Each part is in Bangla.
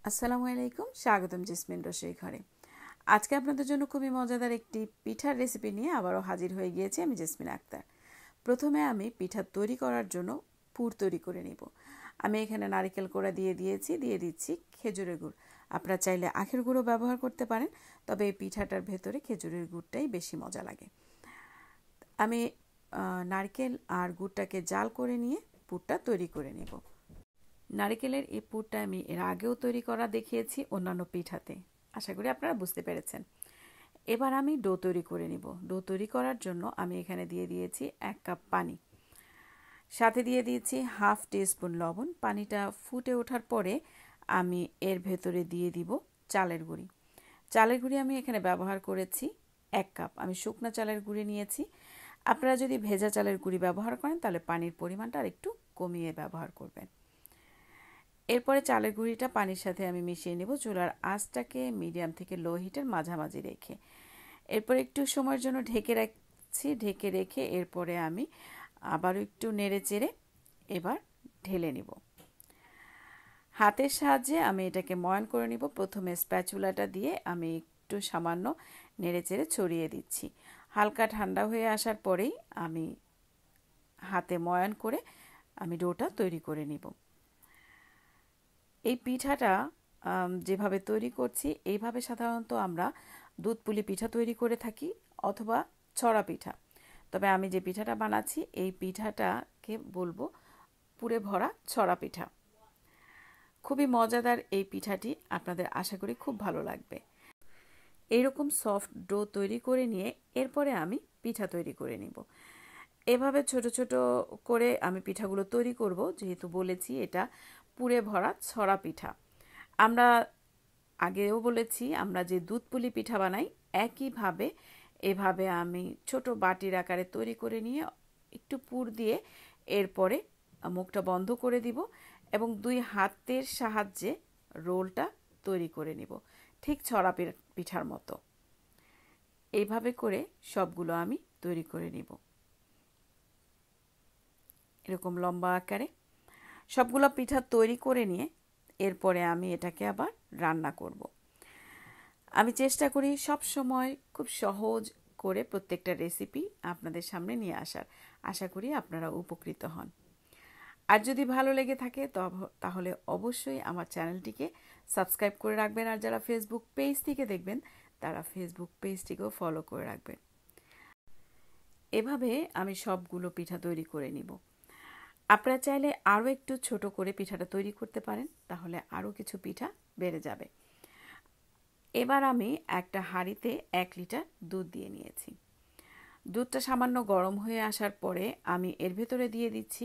আসসালামু আলাইকুম, স্বাগতম জেসমিন রসোই ঘরে। আজকে আপনাদের জন্য খুবই মজাদার একটি পিঠার রেসিপি নিয়ে আবারও হাজির হয়ে গিয়েছি আমি জেসমিন আক্তার। প্রথমে আমি পিঠা তৈরি করার জন্য পুর তৈরি করে নিব। আমি এখানে নারকেল কোড়া দিয়ে দিচ্ছি খেজুরের গুড়। আপনারা চাইলে আখের গুঁড়ো ব্যবহার করতে পারেন, তবে এই পিঠাটার ভেতরে খেজুরের গুড়টাই বেশি মজা লাগে। আমি নারকেল আর গুড়টাকে জাল করে নিয়ে পুরটা তৈরি করে নেব। নারকেলের এই পুরটা আমি এর আগেও তৈরি করা দেখিয়েছি অন্যান্য পিঠাতে, আশা করি আপনারা বুঝতে পেরেছেন। এবার আমি ডো তৈরি করে নিব। ডো তৈরি করার জন্য আমি এখানে দিয়ে দিয়েছি 1 কাপ পানি, সাথে দিয়ে দিয়েছি হাফ টিস্পুন লবণ। পানিটা ফুটে ওঠার পরে আমি এর ভেতরে দিয়ে দিব চালের গুঁড়ি। চালের গুঁড়ি আমি এখানে ব্যবহার করেছি 1 কাপ। আমি শুকনা চালের গুঁড়ি নিয়েছি। আপনারা যদি ভেজা চালের গুঁড়ি ব্যবহার করেন তাহলে পানির পরিমাণটা আর একটু কমিয়ে ব্যবহার করবেন। এরপরে চালের গুঁড়িটা পানির সাথে আমি মিশিয়ে নেব, চুলার আঁচটাকে মিডিয়াম থেকে লো হিটের মাঝামাঝি রেখে। এরপর একটু সময়ের জন্য ঢেকে রাখছি। ঢেকে রেখে এরপরে আমি আবারও একটু নেড়ে চেড়ে এবার ঢেলে নিব। হাতের সাহায্যে আমি এটাকে ময়ান করে নিব। প্রথমে স্প্যাচুলাটা দিয়ে আমি একটু সামান্য নেড়ে চেড়ে ছড়িয়ে দিচ্ছি। হালকা ঠান্ডা হয়ে আসার পরেই আমি হাতে ময়ান করে আমি ডোটা তৈরি করে নিব। এই পিঠাটা যেভাবে তৈরি করছি এইভাবে সাধারণত আমরা দুধ পুলি পিঠা তৈরি করে থাকি অথবা ছড়া পিঠা। তবে আমি যে পিঠাটা বানাচ্ছি এই পিঠাটাকে বলবো পুরে ভরা ছড়া পিঠা। খুবই মজাদার এই পিঠাটি, আপনাদের আশা করি খুব ভালো লাগবে। এইরকম সফট ডো তৈরি করে নিয়ে এরপরে আমি পিঠা তৈরি করে নিব। এভাবে ছোট ছোট করে আমি পিঠাগুলো তৈরি করব, যেহেতু বলেছি এটা পুরে ভরা ছড়া পিঠা। আমরা আগেও বলেছি আমরা যে দুধ পুলি পিঠা বানাই একইভাবে এভাবে আমি ছোট বাটির আকারে তৈরি করে নিয়ে একটু পুর দিয়ে এরপরে মুখটা বন্ধ করে দিব এবং 2 হাতের সাহায্যে রোলটা তৈরি করে নিব, ঠিক ছড়া পিঠার মতো। এইভাবে করে সবগুলো আমি তৈরি করে নিব এরকম লম্বা আকারে। সবগুলো পিঠা তৈরি করে নিয়ে এরপরে আমি এটাকে আবার রান্না করব। আমি চেষ্টা করি সব সময় খুব সহজ করে প্রত্যেকটা রেসিপি আপনাদের সামনে নিয়ে আসার। আশা করি আপনারা উপকৃত হন। আর যদি ভালো লেগে থাকে তাহলে অবশ্যই আমার চ্যানেলটিকে সাবস্ক্রাইব করে রাখবেন। আর যারা ফেসবুক পেজ থেকে দেখবেন তারা ফেসবুক পেজটিকেও ফলো করে রাখবেন। এভাবে আমি সবগুলো পিঠা তৈরি করে নিব। আপনারা চাইলে আরও একটু ছোট করে পিঠাটা তৈরি করতে পারেন, তাহলে আরও কিছু পিঠা বেড়ে যাবে। এবার আমি একটা হাঁড়িতে 1 লিটার দুধ দিয়ে নিয়েছি। দুধটা সামান্য গরম হয়ে আসার পরে আমি এর ভেতরে দিয়ে দিচ্ছি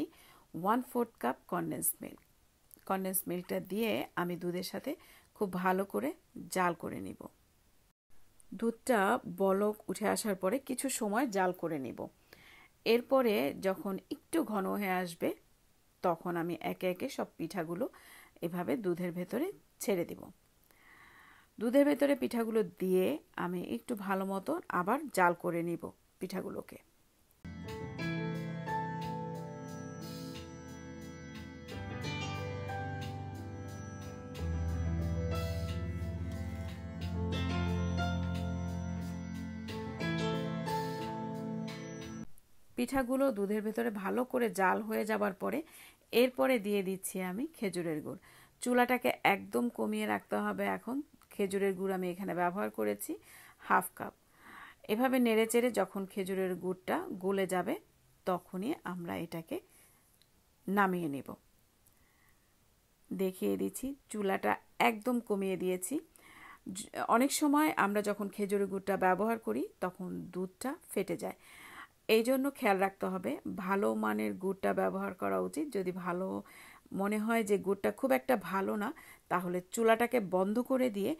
1/4 কাপ কনডেন্স মিল্ক। কনডেন্স মিল্কটা দিয়ে আমি দুধের সাথে খুব ভালো করে জাল করে নিব। দুধটা বলক উঠে আসার পরে কিছু সময় জাল করে নিব। এরপরে যখন একটু ঘন হয়ে আসবে তখন আমি একে একে সব পিঠাগুলো এভাবে দুধের ভেতরে ছেড়ে দিব। দুধের ভেতরে পিঠাগুলো দিয়ে আমি একটু ভালো মতো আবার জাল করে নিব পিঠাগুলোকে। পিঠাগুলো দুধের ভেতরে ভালো করে জাল হয়ে যাবার পরে এরপরে দিয়ে দিচ্ছি আমি খেজুরের গুড়। চুলাটাকে একদম কমিয়ে রাখতে হবে। এখন খেজুরের গুড় আমি এখানে ব্যবহার করেছি হাফ কাপ। এভাবে নেড়েচেড়ে যখন খেজুরের গুড়টা গলে যাবে তখনই আমরা এটাকে নামিয়ে নেব। দেখিয়ে দিচ্ছি চুলাটা একদম কমিয়ে দিয়েছি। অনেক সময় আমরা যখন খেজুরের গুড়টা ব্যবহার করি তখন দুধটা ফেটে যায়, এই জন্য খেয়াল রাখতে হবে ভালো মানের গুড়টা ব্যবহার করা উচিত। যদি ভালো মনে হয় যে গুড়টা খুব একটা ভালো না, তাহলে চুলাটাকে বন্ধ করে দিয়ে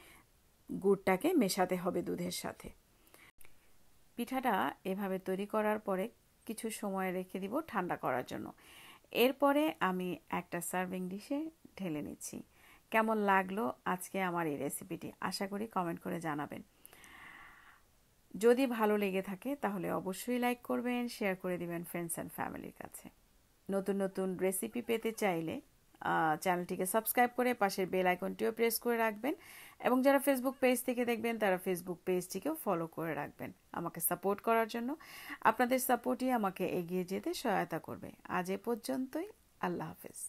গুড়টাকে মেশাতে হবে দুধের সাথে। পিঠাটা এভাবে তৈরি করার পরে কিছু সময় রেখে দিব ঠান্ডা করার জন্য। এরপরে আমি একটা সার্ভিং ডিশে ঢেলে নিচ্ছি। কেমন লাগলো আজকে আমার এই রেসিপিটি আশা করি কমেন্ট করে জানাবেন। যদি ভালো লেগে থাকে তাহলে অবশ্যই লাইক করবেন, শেয়ার করে দিবেন ফ্রেন্ডস অ্যান্ড ফ্যামিলির কাছে। নতুন নতুন রেসিপি পেতে চাইলে চ্যানেলটিকে সাবস্ক্রাইব করে পাশের বেল আইকনটিও প্রেস করে রাখবেন এবং যারা ফেসবুক পেজ থেকে দেখবেন তারা ফেসবুক পেজটিকেও ফলো করে রাখবেন আমাকে সাপোর্ট করার জন্য। আপনাদের সাপোর্টই আমাকে এগিয়ে যেতে সহায়তা করবে। আজ এ পর্যন্তই। আল্লাহ হাফেজ।